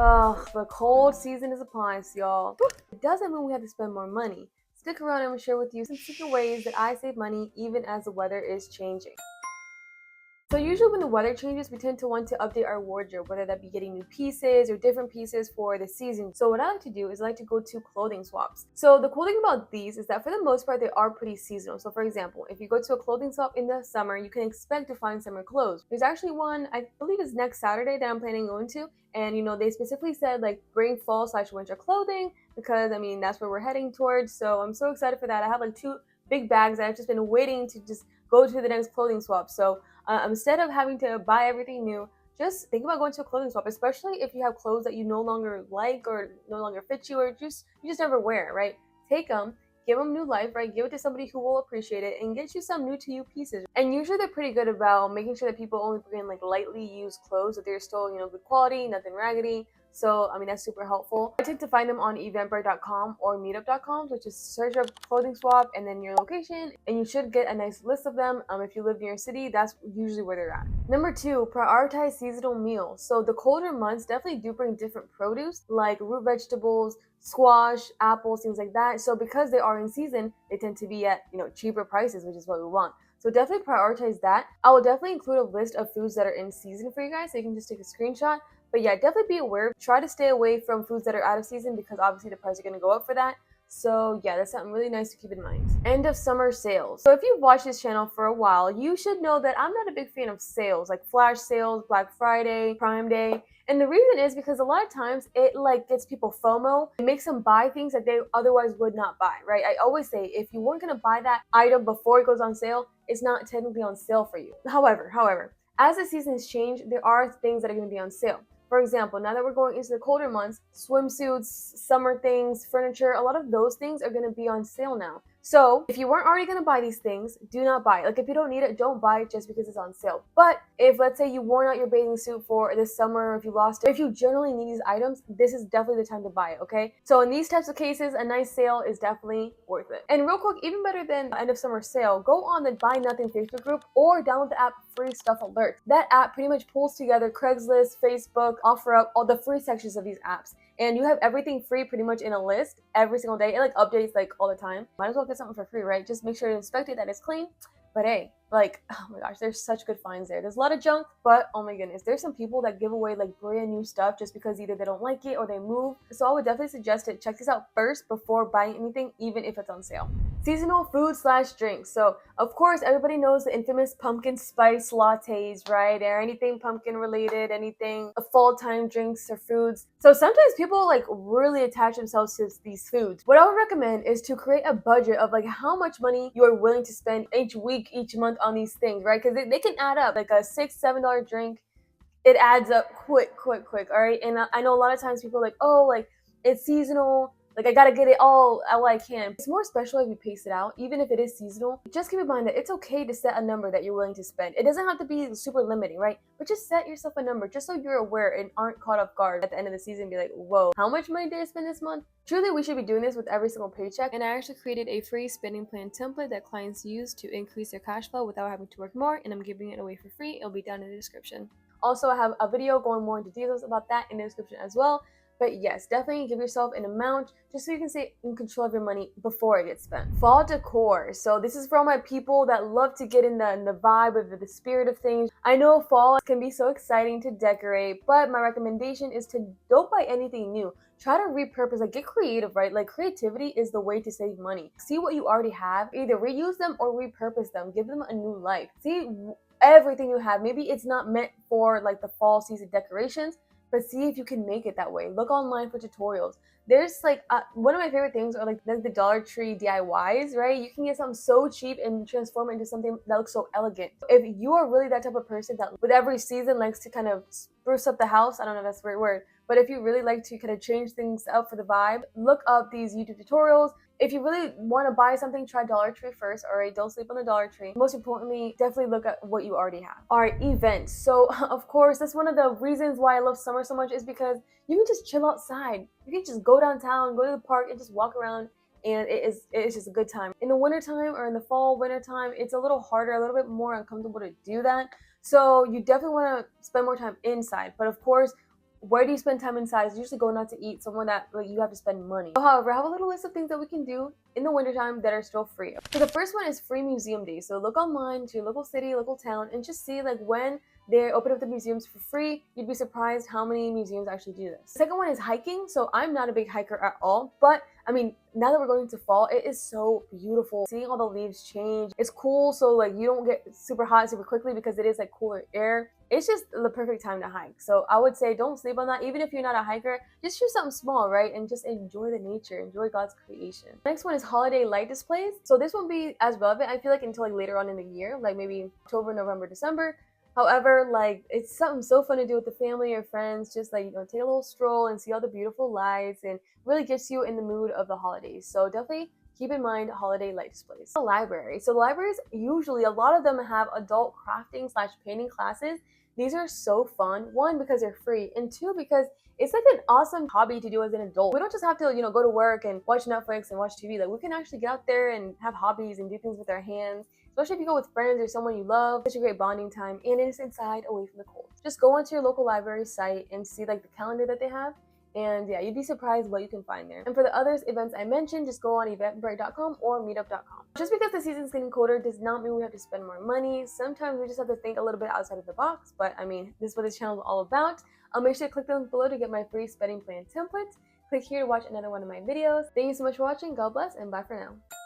Ugh, the cold season is upon us, y'all. It doesn't mean we have to spend more money. Stick around and I'm gonna share with you some secret ways that I save money even as the weather is changing. So usually when the weather changes, we tend to want to update our wardrobe, whether that be getting new pieces or different pieces for the season. So what I like to do is I like to go to clothing swaps. So the cool thing about these is that for the most part, they are pretty seasonal. So for example, if you go to a clothing swap in the summer, you can expect to find summer clothes. There's actually one, I believe it's next Saturday that I'm planning on going to. And they specifically said like bring fall/winter clothing because that's where we're heading towards. So I'm so excited for that. I have like two big bags that I've just been waiting to just go to the next clothing swap. So instead of having to buy everything new, just think about going to a clothing swap, especially if you have clothes that you no longer like or no longer fit you or you just never wear, right? Take them, give them new life, right? Give it to somebody who will appreciate it and get you some new to you pieces. And usually they're pretty good about making sure that people only bring like lightly used clothes, that they're still, good quality, nothing raggedy. So, that's super helpful. I tend to find them on eventbrite.com or meetup.com. So just search up clothing swap and then your location, and you should get a nice list of them. If you live near a city, that's usually where they're at. Number two, prioritize seasonal meals. So the colder months definitely do bring different produce like root vegetables, squash, apples, things like that. So because they are in season, they tend to be at, cheaper prices, which is what we want. So definitely prioritize that. I will definitely include a list of foods that are in season for you guys, so you can just take a screenshot. But yeah, definitely be aware. Try to stay away from foods that are out of season because obviously the price are going to go up for that. So yeah, that's something really nice to keep in mind. End of summer sales. So if you've watched this channel for a while, you should know that I'm not a big fan of sales, like flash sales, Black Friday, Prime Day. And the reason is because a lot of times it like gets people FOMO. It makes them buy things that they otherwise would not buy, right? I always say if you weren't going to buy that item before it goes on sale, it's not technically on sale for you. However, as the seasons change, there are things that are going to be on sale. For example, now that we're going into the colder months, swimsuits, summer things, furniture, a lot of those things are going to be on sale now. So if you weren't already going to buy these things, do not buy it. Like if you don't need it, don't buy it just because it's on sale. But if let's say you worn out your bathing suit for this summer, if you lost it, if you generally need these items, this is definitely the time to buy it, okay? So in these types of cases, a nice sale is definitely worth it. And real quick, even better than the end of summer sale, go on the Buy Nothing Facebook group or download the app Free Stuff Alert. That app pretty much pulls together Craigslist, Facebook, OfferUp, all the free sections of these apps. And you have everything free pretty much in a list every single day. It like updates like all the time. Might as well get something for free, right? Just make sure to inspect it, that it's clean. But hey, like, oh my gosh, there's such good finds there. There's a lot of junk, but oh my goodness, there's some people that give away like brand new stuff just because either they don't like it or they move. So I would definitely suggest it. Check this out first before buying anything, even if it's on sale. Seasonal food/drinks. So of course, everybody knows the infamous pumpkin spice lattes, right? Or anything pumpkin related, anything fall time drinks or foods. So sometimes people like really attach themselves to these foods. What I would recommend is to create a budget of like how much money you are willing to spend each week, each month on these things, right? Because they can add up. Like a $6-7 drink, it adds up quick. All right. And I know a lot of times people are like, oh, like it's seasonal. Like I gotta get it all I can. It's more special if you pace it out, even if it is seasonal. Just keep in mind that it's okay to set a number that you're willing to spend. It doesn't have to be super limiting, right? But just set yourself a number just so you're aware and aren't caught off guard at the end of the season and be like, whoa, how much money did I spend this month? Truly, we should be doing this with every single paycheck. And I actually created a free spending plan template that clients use to increase their cash flow without having to work more, and I'm giving it away for free. It'll be down in the description. Also, I have a video going more into details about that in the description as well. But yes, definitely give yourself an amount just so you can stay in control of your money before it gets spent. Fall decor. So this is for all my people that love to get in the vibe of the spirit of things. I know fall can be so exciting to decorate, but my recommendation is to don't buy anything new. Try to repurpose, like get creative, right? Like creativity is the way to save money. See what you already have, either reuse them or repurpose them. Give them a new life. See everything you have. Maybe it's not meant for like the fall season decorations, but see if you can make it that way. Look online for tutorials. There's like one of my favorite things are like the Dollar Tree DIYs, right? You can get something so cheap and transform it into something that looks so elegant. If you are really that type of person that with every season likes to kind of spruce up the house, I don't know if that's the right word, but if you really like to kind of change things up for the vibe, look up these YouTube tutorials. If you really want to buy something, try Dollar Tree first. All right, don't sleep on the Dollar Tree. Most importantly, definitely look at what you already have. All right, events. So of course, that's one of the reasons why I love summer so much is because you can just chill outside. You can just go downtown, go to the park, and just walk around. And it's just a good time. In the wintertime or in the fall, wintertime, it's a little harder, a little bit more uncomfortable to do that. So you definitely want to spend more time inside. But of course, where do you spend time inside? It's usually going out to eat, somewhere that like you have to spend money. However, I have a little list of things that we can do in the wintertime that are still free. So the first one is free museum days. So look online to your local city, local town, and just see like when they open up the museums for free. You'd be surprised how many museums actually do this. The second one is hiking. So I'm not a big hiker at all, but I mean, now that we're going into fall, it is so beautiful. Seeing all the leaves change. It's cool, so like you don't get super hot super quickly because it is like cooler air. It's just the perfect time to hike. So I would say don't sleep on that. Even if you're not a hiker, just choose something small, right? And just enjoy the nature, enjoy God's creation. Next one is holiday light displays. So this won't be as relevant, I feel like, until like later on in the year, like maybe October, November, December. However, like it's something so fun to do with the family or friends, just like, take a little stroll and see all the beautiful lights, and really gets you in the mood of the holidays. So definitely keep in mind holiday light displays. The library. So the libraries, usually a lot of them have adult crafting / painting classes. These are so fun. One, because they're free, and two, because it's like an awesome hobby to do as an adult. We don't just have to, go to work and watch Netflix and watch TV. Like we can actually get out there and have hobbies and do things with our hands. Especially if you go with friends or someone you love. Such a great bonding time, and it is inside away from the cold. Just go onto your local library site and see like the calendar that they have. And yeah, you'd be surprised what you can find there. And for the others events I mentioned, just go on eventbrite.com or meetup.com. Just because the season's getting colder does not mean we have to spend more money. Sometimes we just have to think a little bit outside of the box. But I mean, this is what this channel is all about. I'll make sure to click the link below to get my free spending plan template. Click here to watch another one of my videos. Thank you so much for watching. God bless, and bye for now.